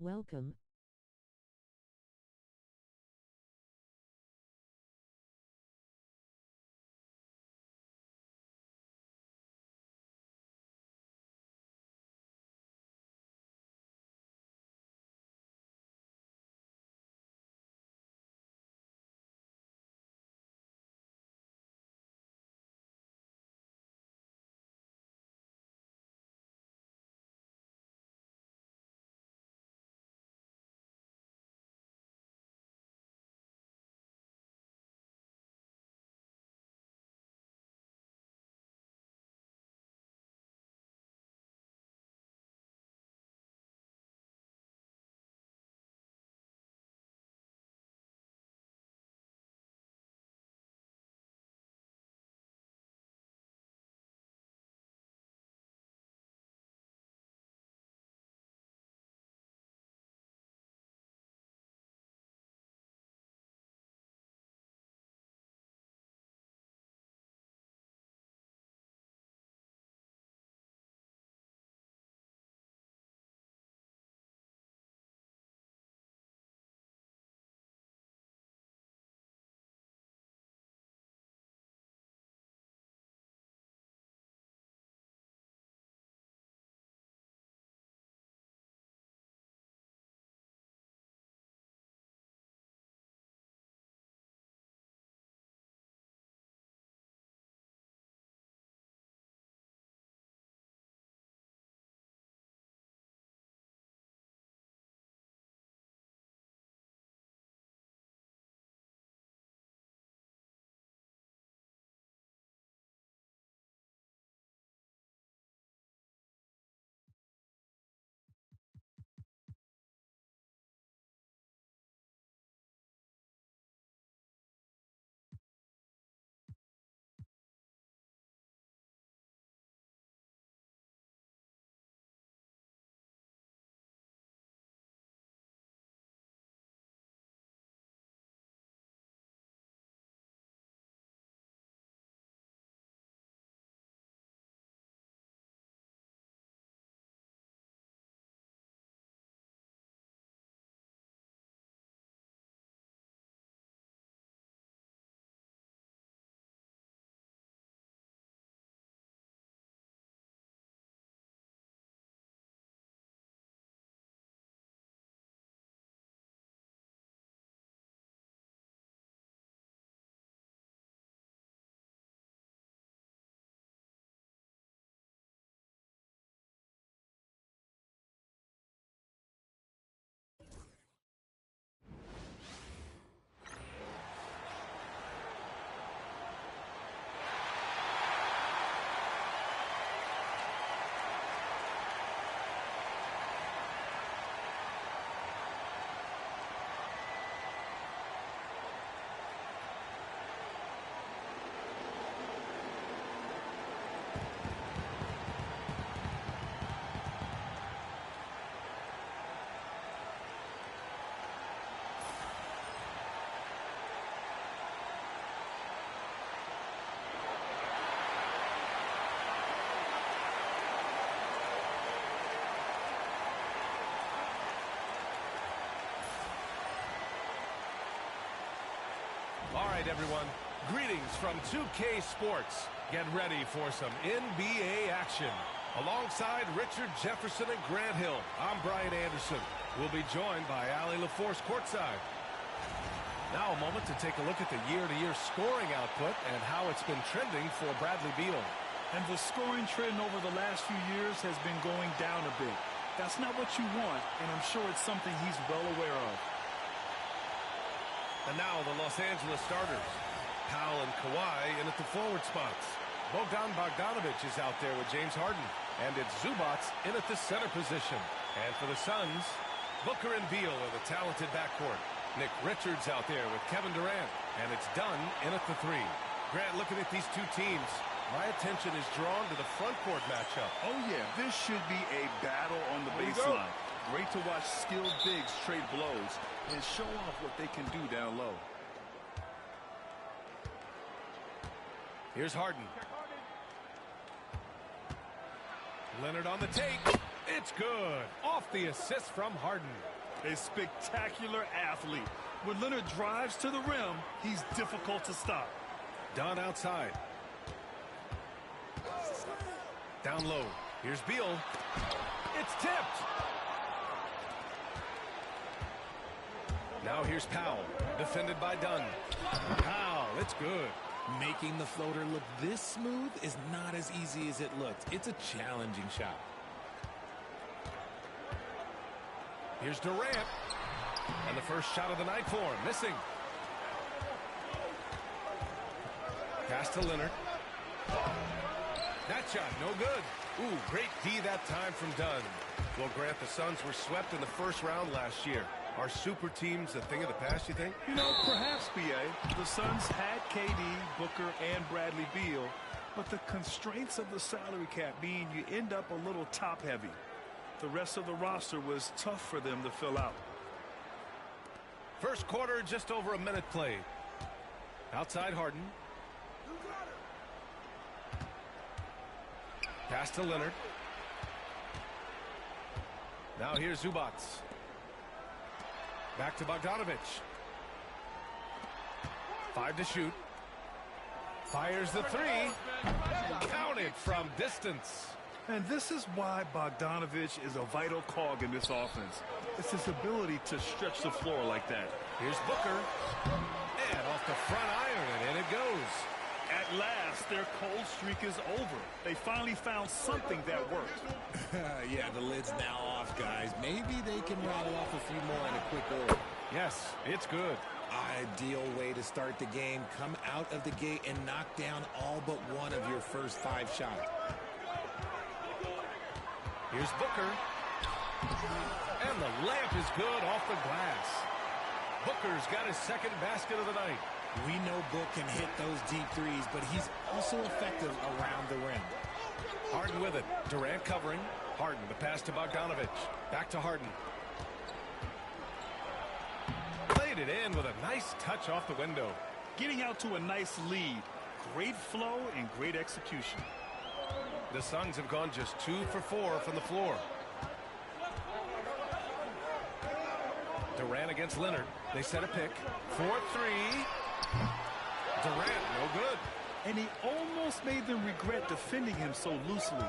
Welcome. All right, everyone. Greetings from 2K Sports. Get ready for some NBA action. Alongside Richard Jefferson and Grant Hill, I'm Brian Anderson. We'll be joined by Allie LaForce courtside. Now a moment to take a look at the year-to-year scoring output and how it's been trending for Bradley Beal. And the scoring trend over the last few years has been going down a bit. That's not what you want, and I'm sure it's something he's well aware of. And now the Los Angeles starters. Powell and Kawhi in at the forward spots. Bogdan Bogdanovic is out there with James Harden. And it's Zubac in at the center position. And for the Suns, Booker and Beal are the talented backcourt. Nick Richards out there with Kevin Durant. And it's Dunn in at the three. Grant, looking at these two teams, my attention is drawn to the front court matchup. Oh, yeah, this should be a battle on the baseline. Great to watch skilled bigs trade blows and show off what they can do down low. Here's Harden. Leonard on the take. It's good. Off the assist from Harden. A spectacular athlete. When Leonard drives to the rim, he's difficult to stop. Dunn outside. Down low. Here's Beal. It's tipped. Now here's Powell. Defended by Dunn. Powell, it's good. Making the floater look this smooth is not as easy as it looks. It's a challenging shot. Here's Durant. And the first shot of the night for him. Missing. Pass to Leonard. That shot, no good. Ooh, great D that time from Dunn. Well, Grant, the Suns were swept in the first round last year. Are super teams a thing of the past, you think? You know, perhaps, B.A. The Suns had KD, Booker, and Bradley Beal, but the constraints of the salary cap mean you end up a little top-heavy. The rest of the roster was tough for them to fill out. First quarter, just over a minute played. Outside Harden. Pass to Leonard. Now here's Zubac. Back to Bogdanovic. 5 to shoot. Fires the three. Counted from distance. And this is why Bogdanovic is a vital cog in this offense. It's his ability to stretch the floor like that. Here's Booker. And off the front iron, and in it goes. At last, their cold streak is over. They finally found something that worked. Yeah, the lid's now off, guys. Maybe they can rattle off a few more in a quick order. Yes, it's good. Ideal way to start the game. Come out of the gate and knock down all but one of your first 5 shots. Here's Booker. And the layup is good off the glass. Booker's got his second basket of the night. We know Book can hit those deep threes, but he's also effective around the rim. Harden with it. Durant covering. Harden, the pass to Bogdanovic. Back to Harden. Played it in with a nice touch off the window. Getting out to a nice lead. Great flow and great execution. The Suns have gone just 2 for 4 from the floor. Durant against Leonard. They set a pick. 4-3. Durant, no good. And he almost made them regret defending him so loosely.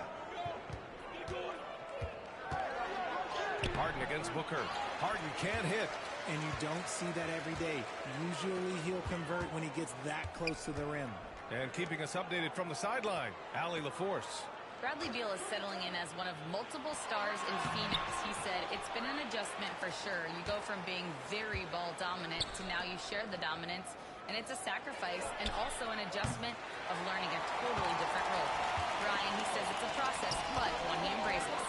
Harden against Booker. Harden can't hit. And you don't see that every day. Usually he'll convert when he gets that close to the rim. And keeping us updated from the sideline, Allie LaForce. Bradley Beal is settling in as one of multiple stars in Phoenix. He said, it's been an adjustment for sure. You go from being very ball dominant to now you share the dominance. And it's a sacrifice and also an adjustment of learning a totally different role. Brian, he says it's a process, but one he embraces.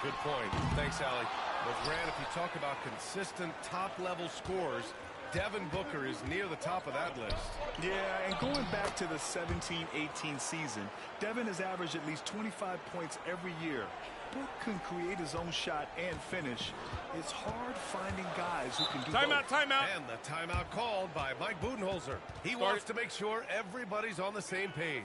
Good point. Thanks, Allie. Well, Grant, if you talk about consistent top-level scores, Devin Booker is near the top of that list. Yeah, and going back to the 17-18 season, Devin has averaged at least 25 points every year. Book can create his own shot and finish. It's hard finding guys who can do both. Timeout. And the timeout called by Mike Budenholzer. He wants to make sure everybody's on the same page.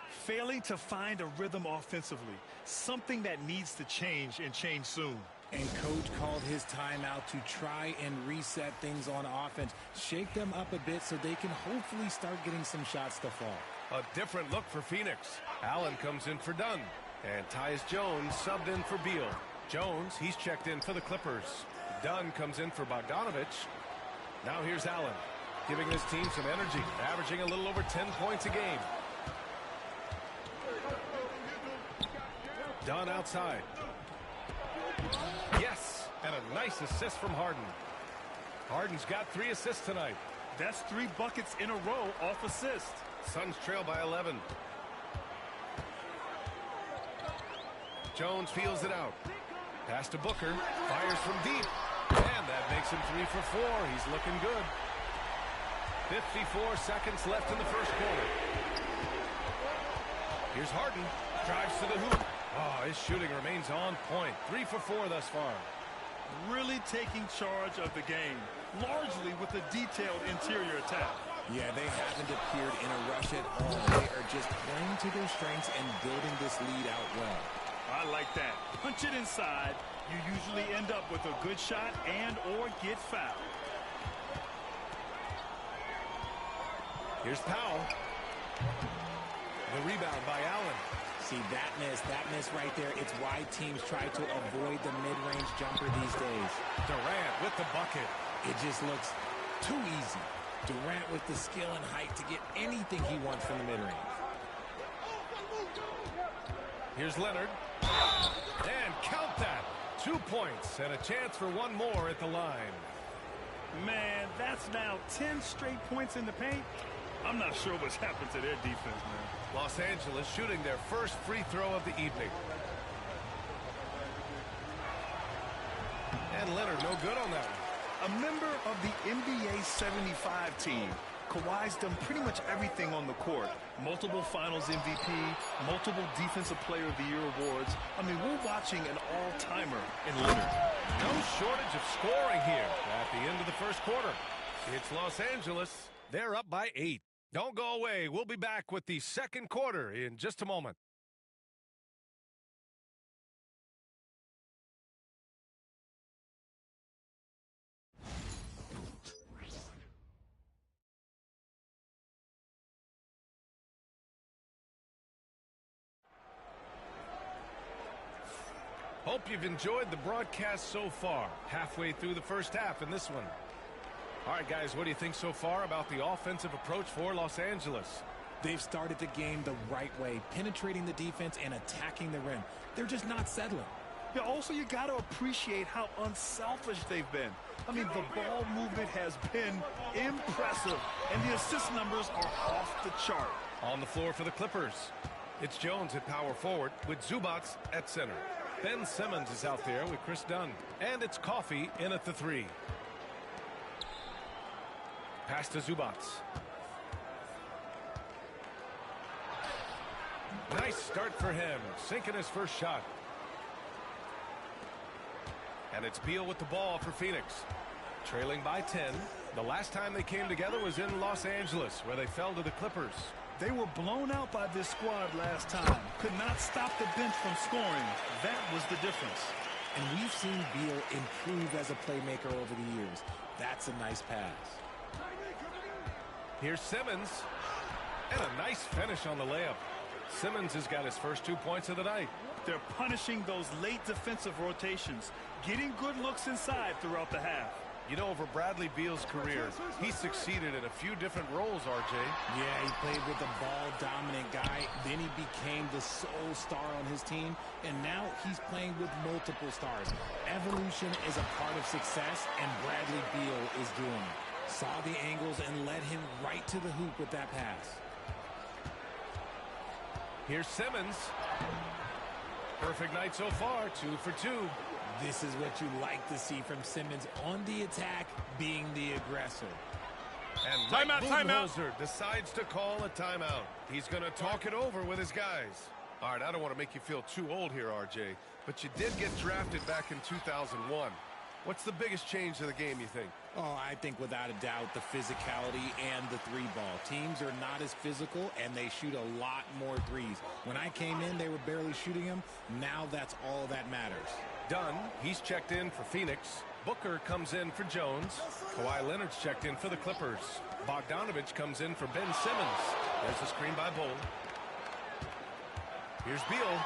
Failing to find a rhythm offensively, something that needs to change and change soon. And coach called his timeout to try and reset things on offense, shake them up a bit so they can hopefully start getting some shots to fall. A different look for Phoenix. Allen comes in for Dunn. And Tyus Jones subbed in for Beal. Jones, he's checked in for the Clippers. Dunn comes in for Bogdanovic. Now here's Allen, giving his team some energy, averaging a little over 10 points a game. Dunn outside. Yes, and a nice assist from Harden. Harden's got 3 assists tonight. That's 3 buckets in a row off assist. Suns trail by 11. Jones feels it out. Pass to Booker. Fires from deep. And that makes him 3 for 4. He's looking good. 54 seconds left in the first quarter. Here's Harden. Drives to the hoop. Oh, his shooting remains on point. 3 for 4 thus far. Really taking charge of the game, largely with a detailed interior attack. Yeah, they haven't appeared in a rush at all. They are just playing to their strengths and building this lead out well. I like that. Punch it inside. You usually end up with a good shot and or get fouled. Here's Powell. The rebound by Allen. See, that miss right there, it's why teams try to avoid the mid-range jumper these days. Durant with the bucket. It just looks too easy. Durant with the skill and height to get anything he wants from the mid-range. Here's Leonard. And count that. 2 points and a chance for one more at the line. Man, that's now 10 straight points in the paint. I'm not sure what's happened to their defense, man. Los Angeles shooting their first free throw of the evening. And Leonard no good on that one. A member of the NBA 75 team. Kawhi's done pretty much everything on the court. Multiple Finals MVP, multiple Defensive Player of the Year awards. I mean, we're watching an all-timer in Leonard. No shortage of scoring here at the end of the first quarter. It's Los Angeles. They're up by 8. Don't go away. We'll be back with the second quarter in just a moment. Hope you've enjoyed the broadcast so far. Halfway through the first half in this one. All right, guys, what do you think so far about the offensive approach for Los Angeles? They've started the game the right way, penetrating the defense and attacking the rim. They're just not settling. Yeah, also, you got to appreciate how unselfish they've been. I mean, the ball movement has been impressive, and the assist numbers are off the chart. On the floor for the Clippers, it's Jones at power forward with Zubac at center. Ben Simmons is out there with Chris Dunn. And it's Coffey in at the 3. Pass to Zubac. Nice start for him. Sinking his first shot. And it's Beal with the ball for Phoenix. Trailing by 10. The last time they came together was in Los Angeles, where they fell to the Clippers. They were blown out by this squad last time. Could not stop the bench from scoring. That was the difference. And we've seen Beal improve as a playmaker over the years. That's a nice pass. Here's Simmons. And a nice finish on the layup. Simmons has got his first 2 points of the night. They're punishing those late defensive rotations, getting good looks inside throughout the half. You know, over Bradley Beal's career, he succeeded in a few different roles, RJ. Yeah, he played with the ball-dominant guy. Then he became the sole star on his team. And now he's playing with multiple stars. Evolution is a part of success, and Bradley Beal is doing it. Saw the angles and led him right to the hoop with that pass. Here's Simmons. Perfect night so far, 2 for 2. This is what you like to see from Simmons on the attack, being the aggressor. And Budenholzer decides to call a timeout. He's going to talk it over with his guys. All right, I don't want to make you feel too old here, RJ, but you did get drafted back in 2001. What's the biggest change to the game, you think? Oh, I think without a doubt the physicality and the 3-ball. Teams are not as physical, and they shoot a lot more threes. When I came in, they were barely shooting them. Now that's all that matters. Dunn, he's checked in for Phoenix. Booker comes in for Jones. Kawhi Leonard's checked in for the Clippers. Bogdanovich comes in for Ben Simmons. There's the screen by Bull. Here's Beal.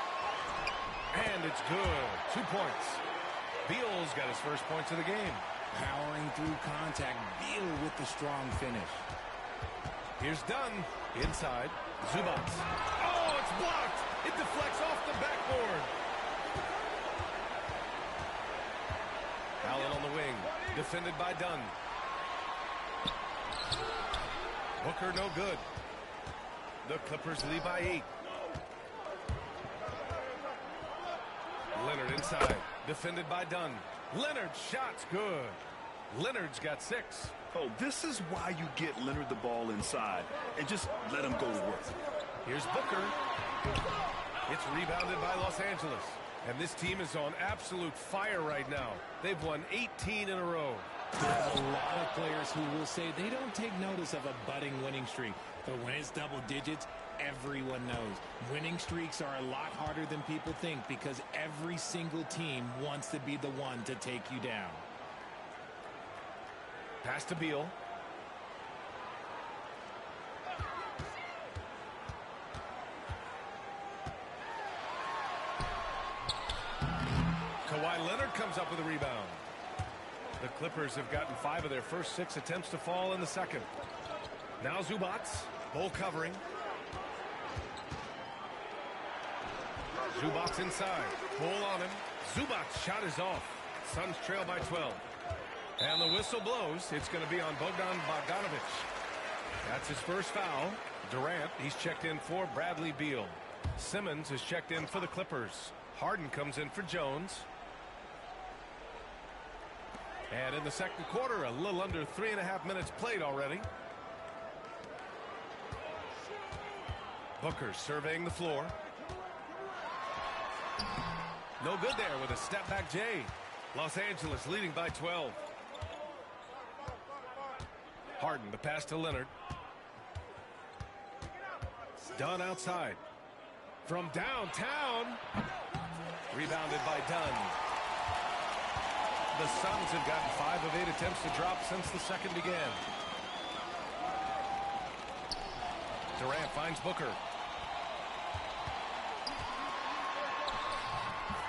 And it's good. 2 points. Beal's got his first points of the game. Powering through contact, Beal with the strong finish. Here's Dunn. Inside. Zubac. Oh, it's blocked. It deflects off the backboard. Allen on the wing. Defended by Dunn. Booker no good. The Clippers lead by 8. Leonard inside. Defended by Dunn. Leonard's shot's good. Leonard's got 6. Oh, this is why you get Leonard the ball inside and just let him go to work. Here's Booker. It's rebounded by Los Angeles. And this team is on absolute fire right now. They've won 18 in a row. There are a lot of players who will say they don't take notice of a budding winning streak. But when it's double digits, everyone knows. Winning streaks are a lot harder than people think because every single team wants to be the one to take you down. Pass to Beal. Kawhi Leonard comes up with a rebound. The Clippers have gotten 5 of their first 6 attempts to fall in the second. Now Zubac, Bull covering. Zubac inside, Bull on him. Zubac's shot is off. Suns trail by 12. And the whistle blows. It's going to be on Bogdan Bogdanovic. That's his first foul. Durant, he's checked in for Bradley Beal. Simmons is checked in for the Clippers. Harden comes in for Jones. And in the second quarter, a little under 3.5 minutes played already. Booker surveying the floor. No good there with a step back Jay. Los Angeles leading by 12. Harden, the pass to Leonard. It's done outside. From downtown. Rebounded by Dunn. The Suns have gotten 5 of 8 attempts to drop since the second began. Durant finds Booker.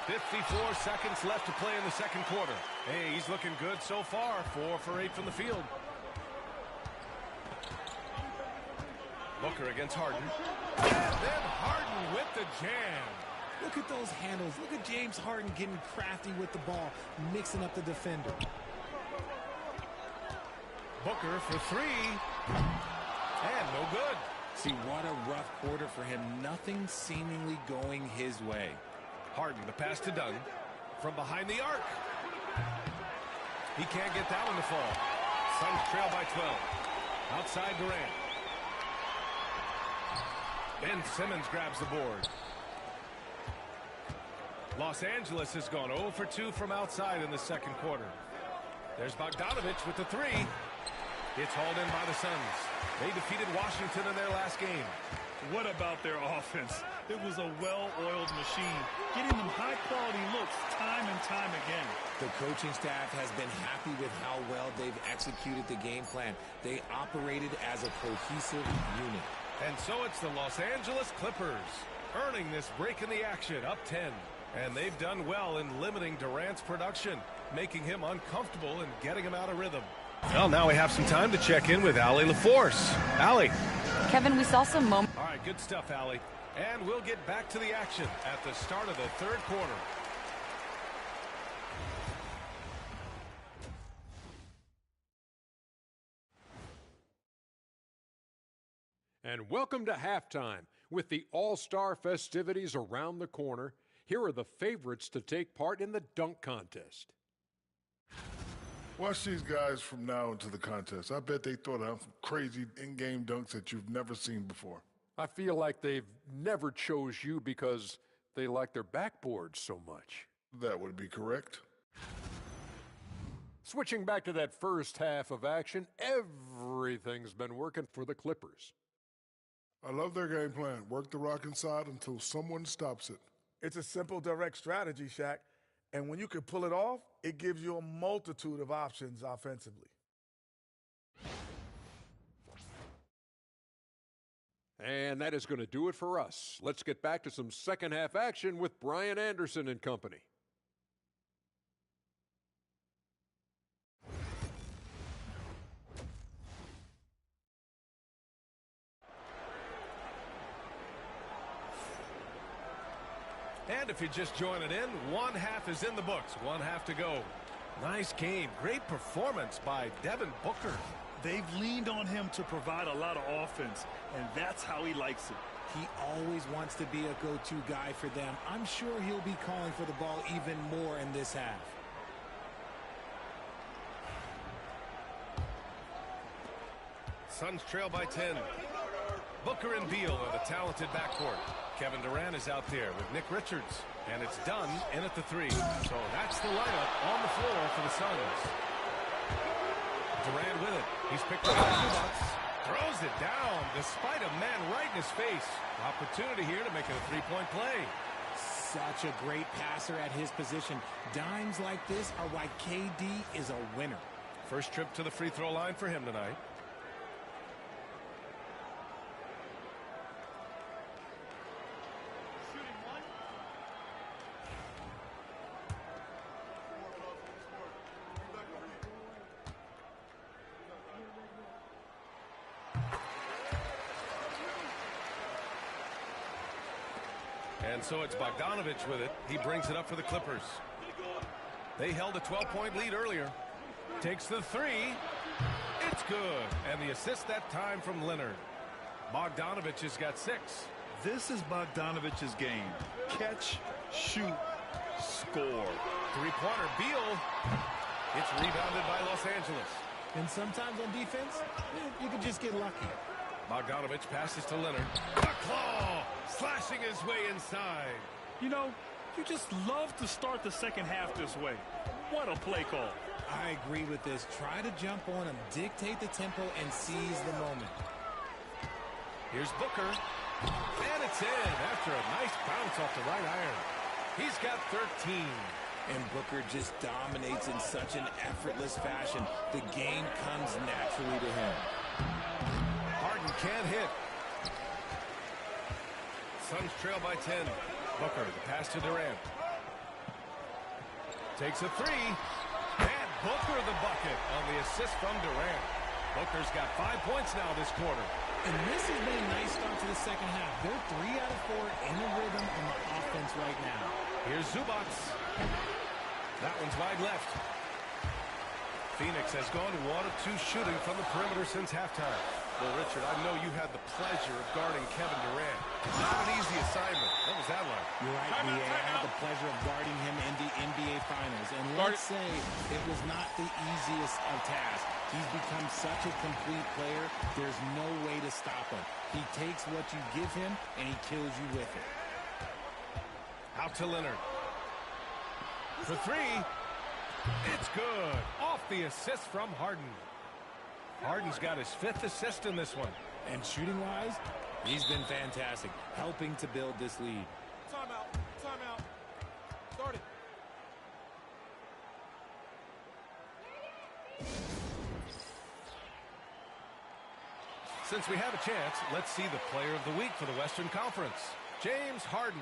54 seconds left to play in the second quarter. Hey, he's looking good so far. 4 for 8 from the field. Booker against Harden. And then Harden with the jam. Look at those handles. Look at James Harden getting crafty with the ball, mixing up the defender. Booker for 3. And no good. See, what a rough quarter for him. Nothing seemingly going his way. Harden, the pass to Dunn. From behind the arc. He can't get that one to fall. Suns trail by 12. Outside Durant. Ben Simmons grabs the board. Los Angeles has gone 0 for 2 from outside in the second quarter. There's Bogdanovic with the 3. It's hauled in by the Suns. They defeated Washington in their last game. What about their offense? It was a well-oiled machine, getting them high-quality looks time and time again. The coaching staff has been happy with how well they've executed the game plan. They operated as a cohesive unit. And so it's the Los Angeles Clippers earning this break in the action, up 10. And they've done well in limiting Durant's production, making him uncomfortable and getting him out of rhythm. Well, now we have some time to check in with Allie LaForce. Allie. Kevin, we saw some moments. All right, good stuff, Allie. And we'll get back to the action at the start of the third quarter. And welcome to halftime. With the All-Star festivities around the corner, here are the favorites to take part in the dunk contest. Watch these guys from now into the contest. I bet they throw down some crazy in-game dunks that you've never seen before. I feel like they've never chose you because they like their backboards so much. That would be correct. Switching back to that first half of action, everything's been working for the Clippers. I love their game plan. Work the rock inside until someone stops it. It's a simple, direct strategy, Shaq. And when you can pull it off, it gives you a multitude of options offensively. And that is going to do it for us. Let's get back to some second half action with Brian Anderson and company. And if you're just joining in, one half is in the books. One half to go. Nice game. Great performance by Devin Booker. They've leaned on him to provide a lot of offense, and that's how he likes it. He always wants to be a go-to guy for them. I'm sure he'll be calling for the ball even more in this half. Suns trail by 10. Booker and Beal are the talented backcourt. Kevin Durant is out there with Nick Richards. And it's done in at the 3. So that's the lineup on the floor for the Suns. Durant with it. He's picked up by Zubac. Throws it down despite a man right in his face. Opportunity here to make it a three-point play. Such a great passer at his position. Dimes like this are why KD is a winner. First trip to the free throw line for him tonight. And so it's Bogdanovich with it. He brings it up for the Clippers. They held a 12-point lead earlier. Takes the three. It's good. And the assist that time from Leonard. Bogdanovich has got 6. This is Bogdanovich's game. Catch, shoot, score. Three-pointer. Beal. It's rebounded by Los Angeles. And sometimes on defense, you can just get lucky. Bogdanovich passes to Leonard. A claw! Slashing his way inside. You know, you just love to start the second half this way. What a play call. I agree with this. Try to jump on him, dictate the tempo, and seize the moment. Here's Booker. And it's in after a nice bounce off the right iron. He's got 13. And Booker just dominates in such an effortless fashion. The game comes naturally to him. Harden can't hit. Suns trail by 10. Booker, the pass to Durant. Takes a three. And Booker the bucket on the assist from Durant. Booker's got 5 points now this quarter. And this has been a nice start to the second half. They're 3 out of 4 in the rhythm on the offense right now. Here's Zubac. That one's wide left. Phoenix has gone 1 of 2 shooting from the perimeter since halftime. Well, Richard, I know you had the pleasure of guarding Kevin Durant. Not an easy assignment. What was that like? You're right, B.A. I had the pleasure of guarding him in the NBA Finals. And let's say it was not the easiest of tasks. He's become such a complete player, there's no way to stop him. He takes what you give him, and he kills you with it. Out to Leonard. For 3. It's good. Off the assist from Harden. Harden's got his 5th assist in this one. And shooting-wise, he's been fantastic, helping to build this lead. Timeout. Timeout. Start it. Since we have a chance, let's see the player of the week for the Western Conference. James Harden.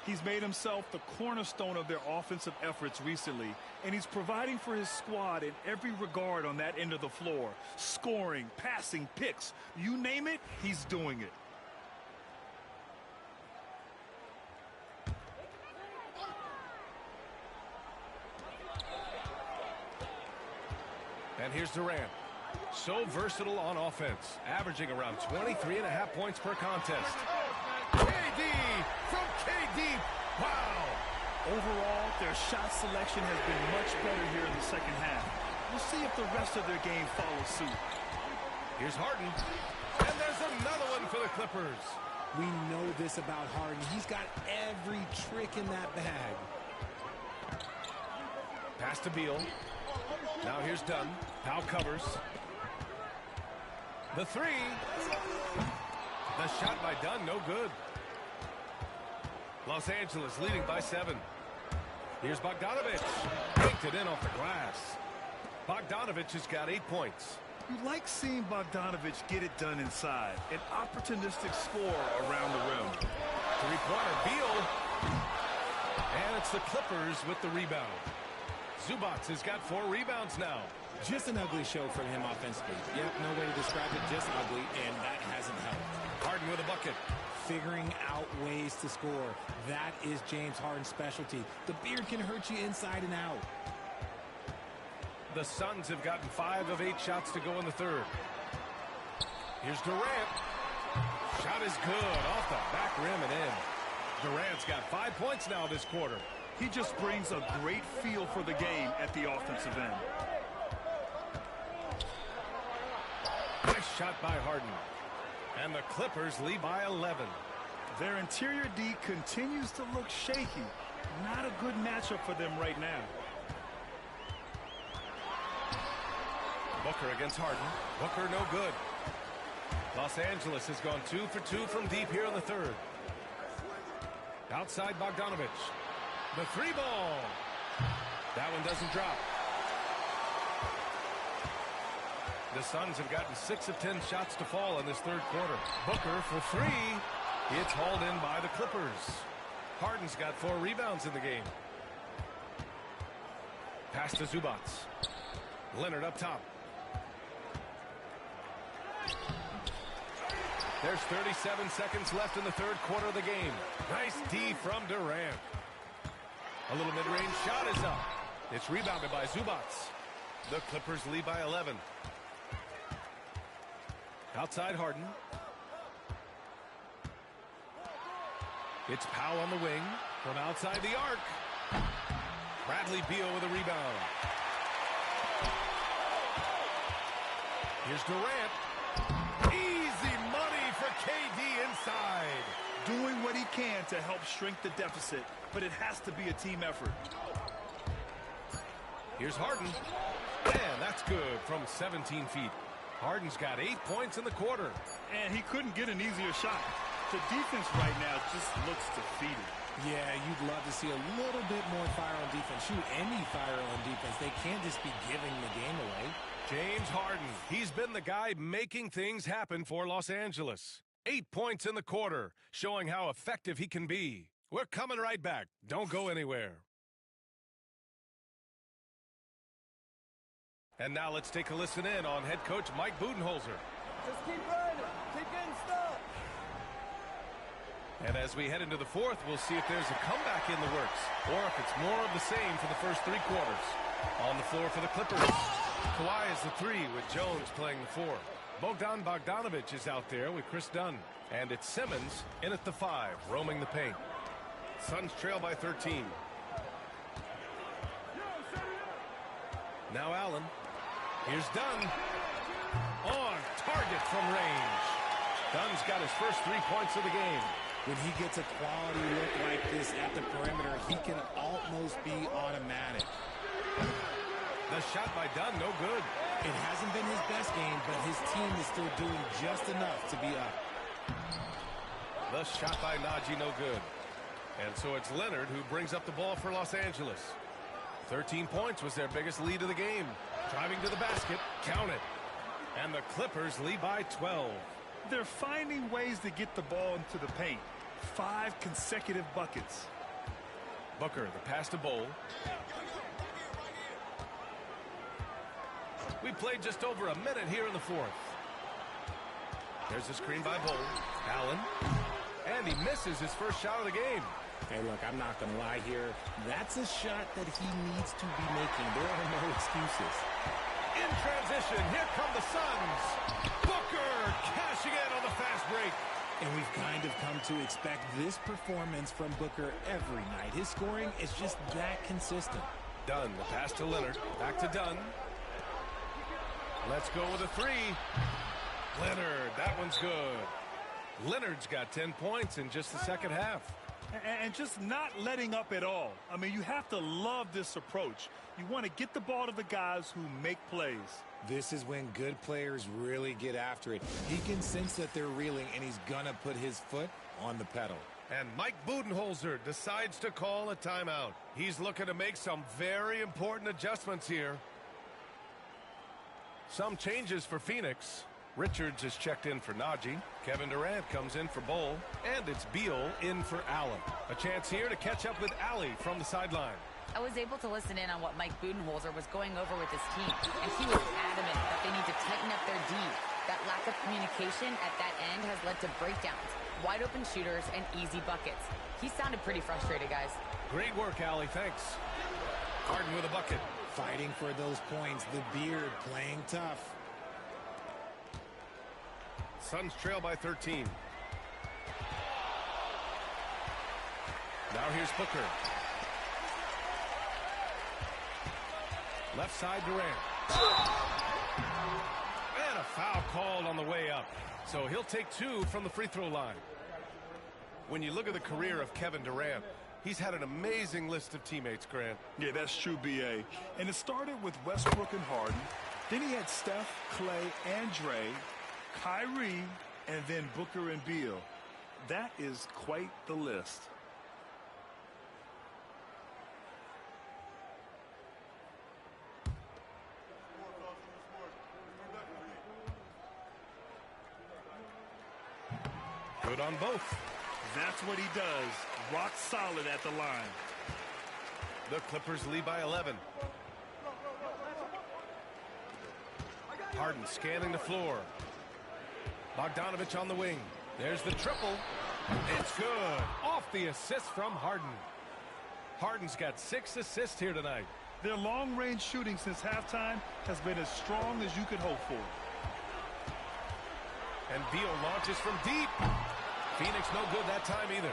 He's made himself the cornerstone of their offensive efforts recently, and he's providing for his squad in every regard on that end of the floor. Scoring, passing, picks, you name it, he's doing it. And here's Durant. So versatile on offense, averaging around 23.5 points per contest. KD from KD. Wow. Overall, their shot selection has been much better here in the second half. We'll see if the rest of their game follows suit. Here's Harden. And there's another one for the Clippers. We know this about Harden. He's got every trick in that bag. Pass to Beal. Now here's Dunn. Powell covers. The 3. The shot by Dunn, no good. Los Angeles leading by 7. Here's Bogdanovich. Yanked it in off the glass. Bogdanovich has got 8 points. You like seeing Bogdanovich get it done inside. An opportunistic score around the rim. Three-pointer, Beal. And it's the Clippers with the rebound. Zubac has got 4 rebounds now. Just an ugly show from him offensively. Yep, no way to describe it, just ugly, and that hasn't helped. Harden with a bucket. Figuring out ways to score. That is James Harden's specialty. The beard can hurt you inside and out. The Suns have gotten 5 of 8 shots to go in the third. Here's Durant. Shot is good. Off the back rim and in. Durant's got 5 points now this quarter. He just brings a great feel for the game at the offensive end. Nice shot by Harden. And the Clippers lead by 11. Their interior D continues to look shaky. Not a good matchup for them right now. Booker against Harden. Booker no good. Los Angeles has gone 2 for 2 from deep here in the third. Outside Bogdanovich. The three ball. That one doesn't drop. The Suns have gotten 6 of 10 shots to fall in this third quarter. Booker for 3. It's hauled in by the Clippers. Harden's got 4 rebounds in the game. Pass to Zubac. Leonard up top. There's 37 seconds left in the third quarter of the game. Nice D from Durant. A little mid-range shot is up. It's rebounded by Zubac. The Clippers lead by 11. Outside Harden. It's Powell on the wing from outside the arc. Bradley Beal with a rebound. Here's Durant. Easy money for KD inside. Doing what he can to help shrink the deficit, but it has to be a team effort. Here's Harden. And that's good from 17 feet. Harden's got 8 points in the quarter. And he couldn't get an easier shot. The defense right now just looks defeated. Yeah, you'd love to see a little bit more fire on defense. Shoot, any fire on defense. They can't just be giving the game away. James Harden. He's been the guy making things happen for Los Angeles. 8 points in the quarter, showing how effective he can be. We're coming right back. Don't go anywhere. And now let's take a listen in on head coach Mike Budenholzer. Just keep running. Keep getting stuck. And as we head into the fourth, we'll see if there's a comeback in the works or if it's more of the same for the first 3 quarters. On the floor for the Clippers. Kawhi is the 3 with Jones playing the 4. Bogdan Bogdanovich is out there with Chris Dunn. And it's Simmons in at the 5, roaming the paint. Suns trail by 13. Now Allen. Here's Dunn. On target from range. Dunn's got his first 3 points of the game. When he gets a quality look like this at the perimeter, he can almost be automatic. The shot by Dunn, no good. It hasn't been his best game, but his team is still doing just enough to be up. The shot by Najee, no good. And so it's Leonard who brings up the ball for Los Angeles. 13 points was their biggest lead of the game. Driving to the basket, count it. And the Clippers lead by 12. They're finding ways to get the ball into the paint. 5 consecutive buckets. Booker, the pass to Bol. We played just over a minute here in the fourth. There's a screen by Bol. Allen. And he misses his first shot of the game. Hey, look, I'm not going to lie here. That's a shot that he needs to be making. There are no excuses. In transition, here come the Suns. Booker cashing in on the fast break. And we've kind of come to expect this performance from Booker every night. His scoring is just that consistent. Dunn, the pass to Leonard. Back to Dunn. Let's go with a 3. Leonard, that one's good. Leonard's got 10 points in just the second half. And just not letting up at all. I mean, you have to love this approach. You want to get the ball to the guys who make plays. This is when good players really get after it. He can sense that they're reeling, and he's going to put his foot on the pedal. And Mike Budenholzer decides to call a timeout. He's looking to make some very important adjustments here. Some changes for Phoenix. Richards is checked in for Najee. Kevin Durant comes in for Bol. And it's Beal in for Allen. A chance here to catch up with Allie from the sideline. I was able to listen in on what Mike Budenholzer was going over with his team, and he was adamant that they need to tighten up their D. That lack of communication at that end has led to breakdowns, wide open shooters, and easy buckets. He sounded pretty frustrated, guys. Great work, Allie. Thanks. Harden with a bucket. Fighting for those points. The beard playing tough. Suns trail by 13. Now here's Booker. Left side Durant. And a foul called on the way up. So he'll take 2 from the free throw line. When you look at the career of Kevin Durant, he's had an amazing list of teammates, Grant. Yeah, that's true, B.A. And it started with Westbrook and Harden. Then he had Steph, Clay, and Dre, Kyrie, and then Booker and Beal. That is quite the list. Good on both. That's what he does. Rock solid at the line. The Clippers lead by 11. Harden scanning the floor. Bogdanovich on the wing. There's the triple. It's good. Off the assist from Harden. Harden's got 6 assists here tonight. Their long-range shooting since halftime has been as strong as you could hope for. And Beal launches from deep. Phoenix no good that time either.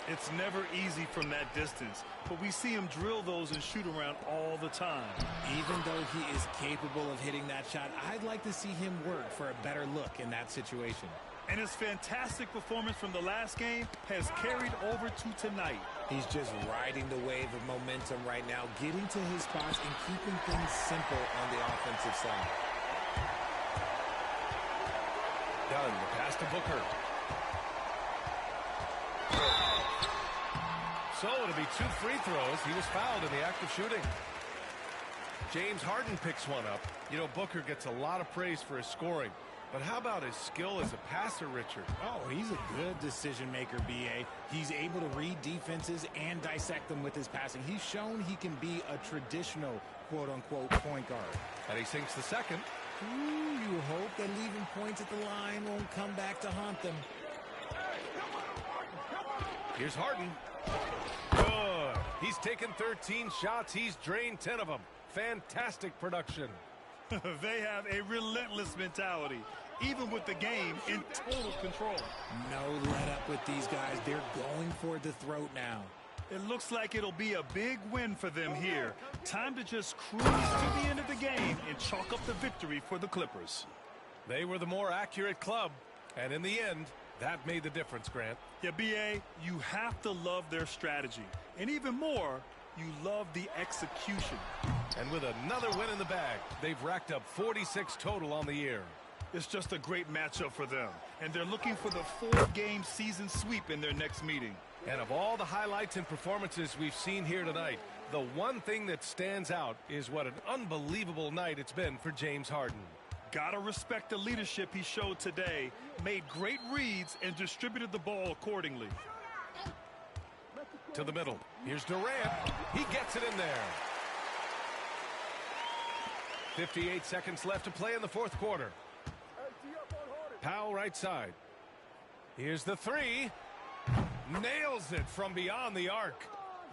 It's never easy from that distance, but we see him drill those and shoot around all the time. Even though he is capable of hitting that shot, I'd like to see him work for a better look in that situation. And his fantastic performance from the last game has carried over to tonight. He's just riding the wave of momentum right now, getting to his spots and keeping things simple on the offensive side. Done. The pass to Booker. So it'll be 2 free throws. He was fouled in the act of shooting. James Harden picks one up. You know, Booker gets a lot of praise for his scoring. But how about his skill as a passer, Richard? Oh, he's a good decision maker, B.A. He's able to read defenses and dissect them with his passing. He's shown he can be a traditional, quote-unquote, point guard. And he sinks the second. Ooh, you hope that leaving points at the line won't come back to haunt them. Here's Harden. Good. He's taken 13 shots. He's drained 10 of them. Fantastic production. They have a relentless mentality, even with the game in total control. No let up with these guys. They're going for the throat now. It looks like it'll be a big win for them here. Time to just cruise to the end of the game and chalk up the victory for the Clippers. They were the more accurate club, and in the end, that made the difference, Grant. Yeah, B.A., you have to love their strategy. And even more, you love the execution. And with another win in the bag, they've racked up 46 total on the year. It's just a great matchup for them. And they're looking for the 4-game season sweep in their next meeting. And of all the highlights and performances we've seen here tonight, the one thing that stands out is what an unbelievable night it's been for James Harden. Gotta respect the leadership he showed today, made great reads, and distributed the ball accordingly. To the middle. Here's Durant. He gets it in there. 58 seconds left to play in the fourth quarter. Powell right side. Here's the three. Nails it from beyond the arc.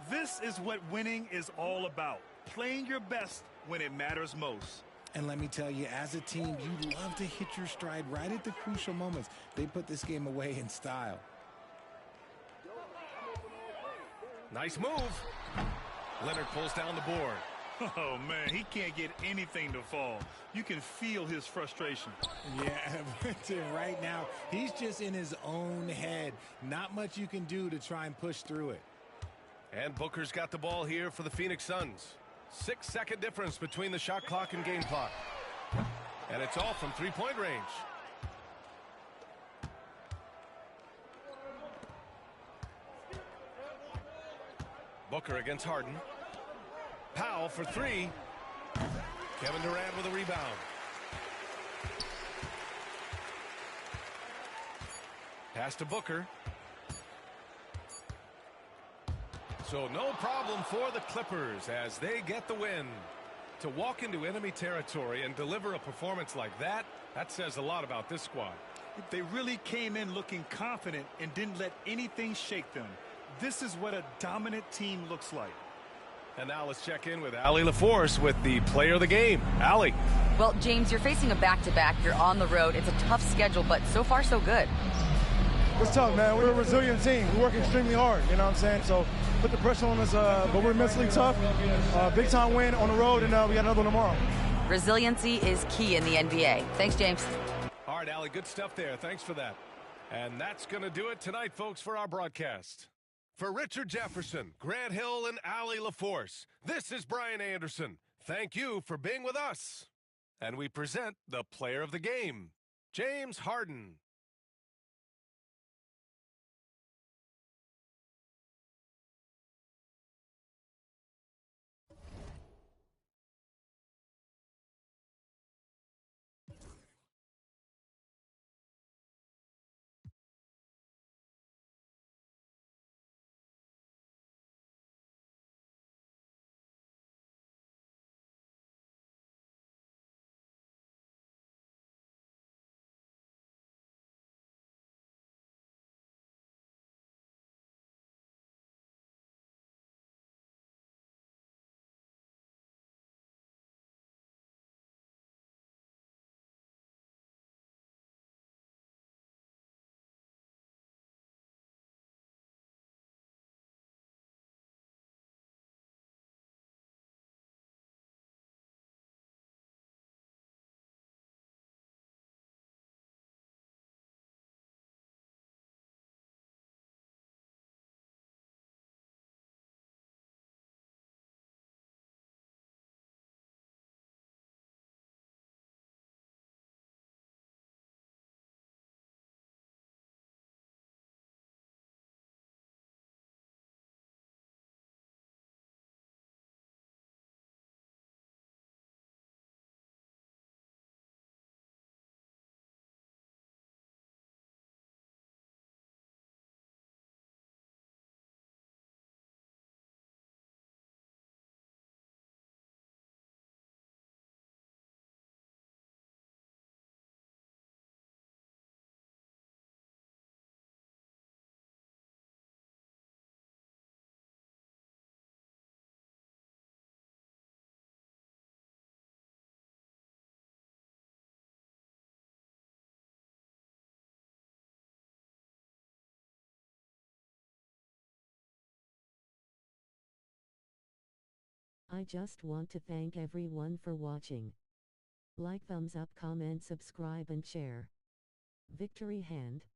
This is what winning is all about. Playing your best when it matters most. And let me tell you, as a team, you love to hit your stride right at the crucial moments. They put this game away in style. Nice move. Leonard pulls down the board. Oh, man, he can't get anything to fall. You can feel his frustration. Yeah, but right now, he's just in his own head. Not much you can do to try and push through it. And Booker's got the ball here for the Phoenix Suns. 6-second difference between the shot clock and game clock. And it's all from three-point range. Booker against Harden. Powell for three. Kevin Durant with a rebound. Pass to Booker. So no problem for the Clippers as they get the win. To walk into enemy territory and deliver a performance like that, that says a lot about this squad. They really came in looking confident and didn't let anything shake them. This is what a dominant team looks like. And now let's check in with Allie LaForce with the player of the game. Allie. Well, James, you're facing a back-to-back. You're on the road. It's a tough schedule, but so far so good. It's tough, man. We're a resilient team. We work extremely hard, you know what I'm saying? So put the pressure on us, but we're mentally tough. Big-time win on the road, and we got another one tomorrow. Resiliency is key in the NBA. Thanks, James. All right, Allie, good stuff there. Thanks for that. And that's going to do it tonight, folks, for our broadcast. For Richard Jefferson, Grant Hill, and Allie LaForce, this is Brian Anderson. Thank you for being with us. And we present the player of the game, James Harden. I just want to thank everyone for watching. Like, thumbs up, comment, subscribe and share. Victory Hand.